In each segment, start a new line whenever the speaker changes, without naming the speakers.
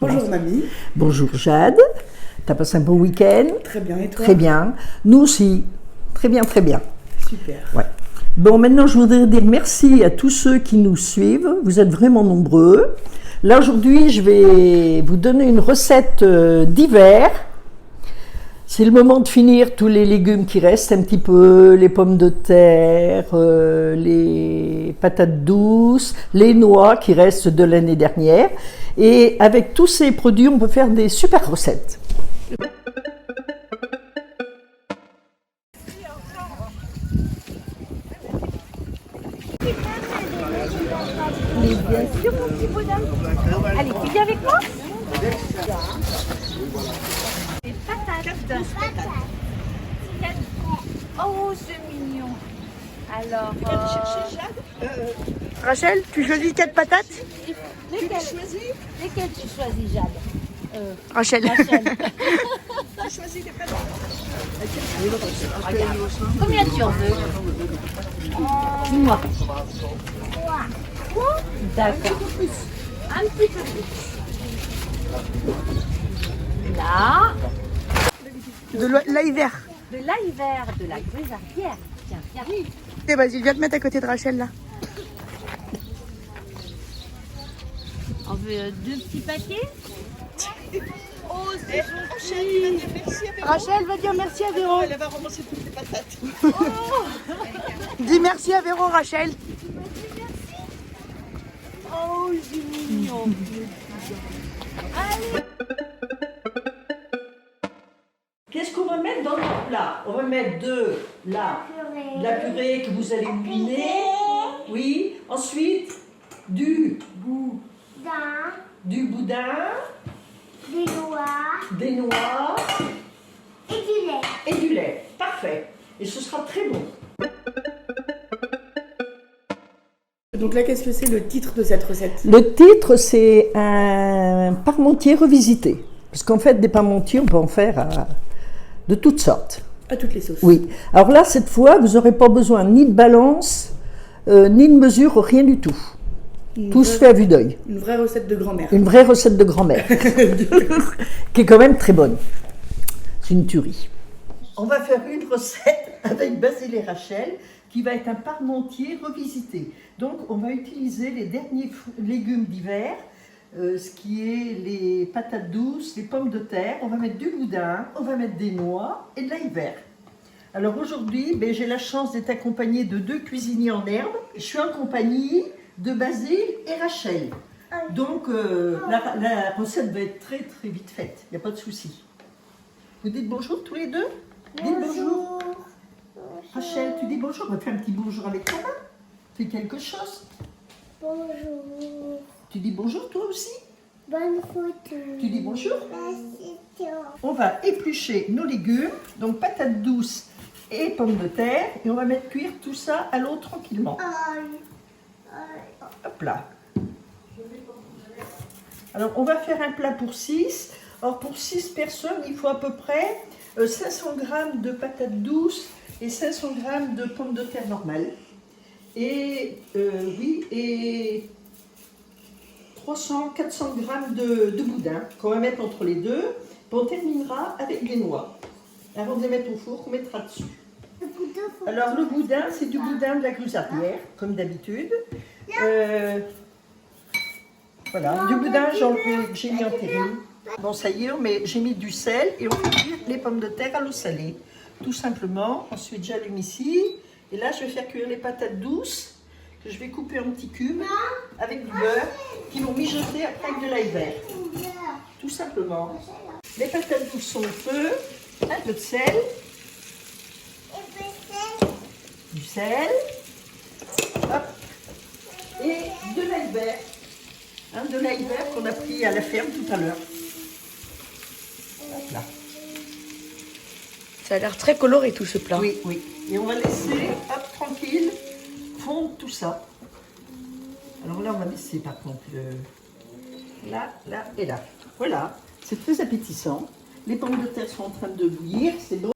Bonjour mamie.
Bonjour Jade. T'as passé un bon week-end?
Très bien, et toi?
Très bien. Nous aussi. Très bien, très bien.
Super.
Ouais. Bon, maintenant je voudrais dire merci à tous ceux qui nous suivent. Vous êtes vraiment nombreux. Là aujourd'hui, je vais vous donner une recette d'hiver. C'est le moment de finir tous les légumes qui restent un petit peu, les pommes de terre, les patates douces, les noix qui restent de l'année dernière. Et avec tous ces produits, on peut faire des super recettes.
Mais bien sûr, mon petit bonhomme. Allez, tu viens avec moi? Les patates. Oh, c'est mignon. Alors,
Rachel, tu choisis 4 patates?
lesquelles tu choisis, Jade?
Rachel.
Rachel. Regarde. Combien tu en veux? Dis-moi. 3. D'accord. Un petit peu plus. Là,
De l'ail vert.
de l'ail vert, de la grisardière. Tiens, viens.
Et vas-y, viens te mettre à côté de Rachel là.
On veut 2 petits paquets? Oh, c'est gentil.
Rachel va dire merci à Véro.
Elle va ramasser toutes les patates.
Dis merci à Véro, Rachel.
Oh, c'est mignon.
Qu'est-ce qu'on va mettre dans notre plat? On va mettre de la purée que vous allez mouliner. Oui. Ensuite, du boudin,
Des noix
des noix
et du lait.
et du lait. Parfait. Et ce sera très bon.
Donc là, qu'est-ce que c'est le titre de cette recette?
Le titre, c'est un parmentier revisité. Parce qu'en fait, des parmentiers, on peut en faire de toutes sortes.
À toutes les sauces.
Oui. Alors là, cette fois, vous n'aurez pas besoin ni de balance, ni de mesure, rien du tout. Tout se fait à vue d'œil.
Une vraie recette de grand-mère.
Une vraie recette de grand-mère, qui est quand même très bonne. C'est une tuerie. On va faire une recette avec Basile et Rachel, qui va être un parmentier revisité. Donc, on va utiliser les derniers légumes d'hiver, ce qui est les patates douces, les pommes de terre. On va mettre du boudin, on va mettre des noix et de l'ail vert. Alors aujourd'hui, j'ai la chance d'être accompagnée de 2 cuisiniers en herbe. Je suis en compagnie de Basile et Rachel. Donc la recette va être très très vite faite, il n'y a pas de souci. Vous dites bonjour tous les deux? Dites bonjour. Rachel, tu dis bonjour? On va faire un petit bonjour avec ta main. Fais quelque chose.
Bonjour.
Tu dis bonjour toi aussi?
Bonne photo.
Tu dis bonjour?
Merci.
On va éplucher nos légumes, donc patates douces et pommes de terre, et on va mettre cuire tout ça à l'eau tranquillement. Hop là. Alors, on va faire un plat pour 6. Alors, pour 6 personnes, il faut à peu près 500 g de patates douces et 500 g de pommes de terre normales. Et, et 300-400 g de boudin qu'on va mettre entre les deux. Puis on terminera avec des noix. Avant de les mettre au four, on mettra dessus. Alors, le boudin, c'est du boudin de la Grusardière, comme d'habitude. Voilà, du boudin, j'ai mis en terrine. Bon, ça y est, j'ai mis du sel et on fait cuire les pommes de terre à l'eau salée. Tout simplement. Ensuite, j'allume ici. Et là, je vais faire cuire les patates douces que je vais couper en petits cubes avec du beurre qui vont mijoter après avec de l'ail vert. Tout simplement. Les patates douces sont au feu. Un peu de sel. Du sel. Hop. Et de l'ail vert. De l'ail vert qu'on a pris à la ferme tout à l'heure. Là.
Ça a l'air très coloré tout ce plat.
Oui, oui. Et on va laisser, hop, tranquille, fondre tout ça. Alors là, on va laisser par contre là, là et là. Voilà, c'est très appétissant. Les pommes de terre sont en train de bouillir, c'est bon.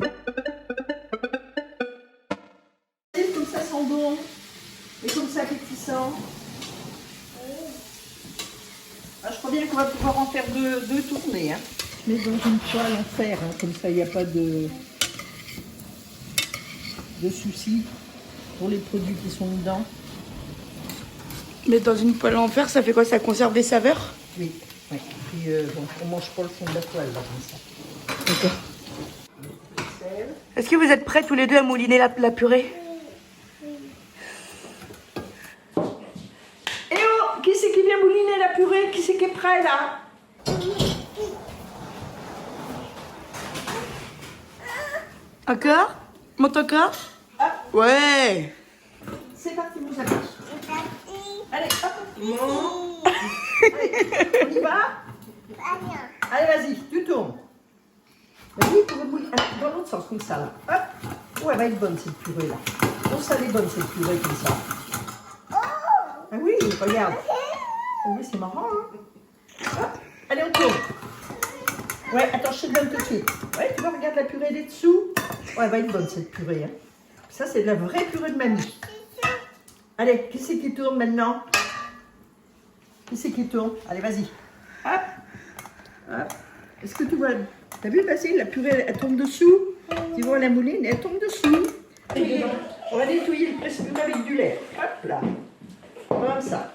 Comme ça sent bon et comme ça appétissant. Ah, je crois crois bien qu'on va pouvoir en faire deux tournées. Hein. Mais dans une poêle en fer, hein, comme ça il n'y a pas de soucis pour les produits qui sont dedans.
Mais dans une poêle en fer, ça fait quoi? Ça conserve les saveurs?
Oui, oui. Puis bon, on mange pas le fond de la poêle là comme ça.
D'accord. Est-ce que vous êtes prêts tous les deux à mouliner la purée?
Eh oh, qui c'est qui vient mouliner la purée? Qui c'est qui est prêt là?
Encore? Monte encore?
Ah,
Ouais.
c'est parti, vous avez. Allez, hop. Allez, on y va? Allez, vas-y, tu tournes. Vas-y, pour mouliner. Dans l'autre sens, comme ça là. Hop. Oh, elle va être bonne cette purée là. Oh, ça elle est bonne cette purée comme ça. Ah oui, regarde. Ah oui, c'est marrant, hein. Hop. Allez, on tourne. Ouais, attends, je te donne tout de suite. Ouais, tu vois, regarde la purée, elle est dessous. Ouais, elle va être bonne cette purée. Hein. Ça, c'est de la vraie purée de mamie. Allez, qui c'est qui tourne maintenant? Qui c'est qui tourne? Allez, vas-y. Hop. Hop. Est-ce que tu vois? T'as vu, Basile, la purée, elle tombe dessous. Tu vois la mouline, elle tombe dessous. Et on va nettoyer le presse-purée avec du lait. Hop là. Comme ça.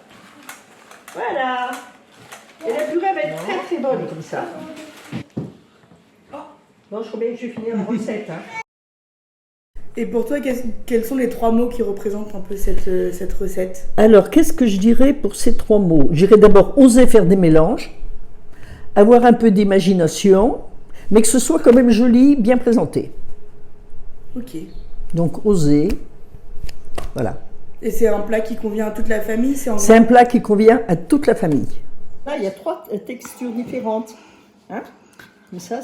Voilà. Et la purée va être très très bonne comme ça. Bon, je crois bien que je vais finir la recette. Hein.
Et pour toi, quels sont les 3 mots qui représentent un peu cette recette?
Alors, qu'est-ce que je dirais pour ces 3 mots? Je dirais d'abord oser faire des mélanges, avoir un peu d'imagination, mais que ce soit quand même joli, bien présenté.
Ok.
Donc, oser. Voilà.
Et c'est un plat qui convient à toute la famille?
C'est un plat qui convient à toute la famille. Là, il y a 3 textures différentes. Hein? Comme ça,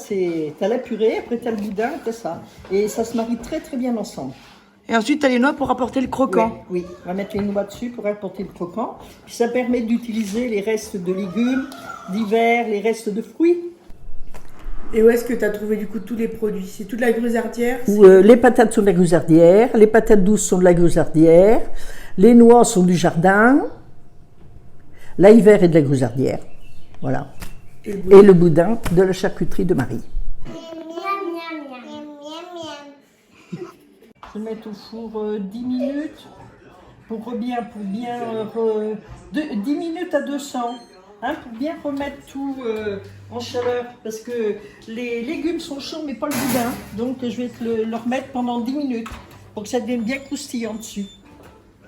t'as la purée, après t'as le boudin, t'as ça. Et ça se marie très très bien ensemble.
Et ensuite, tu as les noix pour apporter le croquant.
Oui, on va mettre les noix dessus pour apporter le croquant. Puis ça permet d'utiliser les restes de légumes d'hiver, les restes de fruits.
Et où est-ce que tu as trouvé du coup tous les produits? C'est toute la gruzardière?
Les patates sont de la gruzardière, les patates douces sont de la gruzardière, les noix sont du jardin, l'ail vert est de la gruzardière. Voilà. Et le boudin de la charcuterie de Marie. Je vais mettre au four 10 minutes pour bien 10 minutes à 200 hein, pour bien remettre tout en chaleur parce que les légumes sont chauds mais pas le boudin, donc je vais le remettre pendant 10 minutes pour que ça devienne bien croustillant dessus.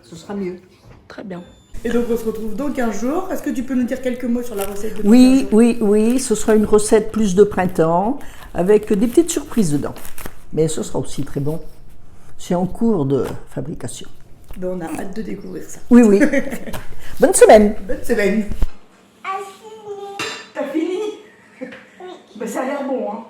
Ce sera mieux.
Très bien. Et donc on se retrouve dans 15 jours. Est-ce que tu peux nous dire quelques mots sur la recette de
Oui, ce sera une recette plus de printemps avec des petites surprises dedans. Mais ce sera aussi très bon. C'est en cours de fabrication.
Ben, on a hâte de découvrir ça.
Oui. Bonne semaine.
Bonne semaine. T'as fini? Ben, ça a l'air bon, hein.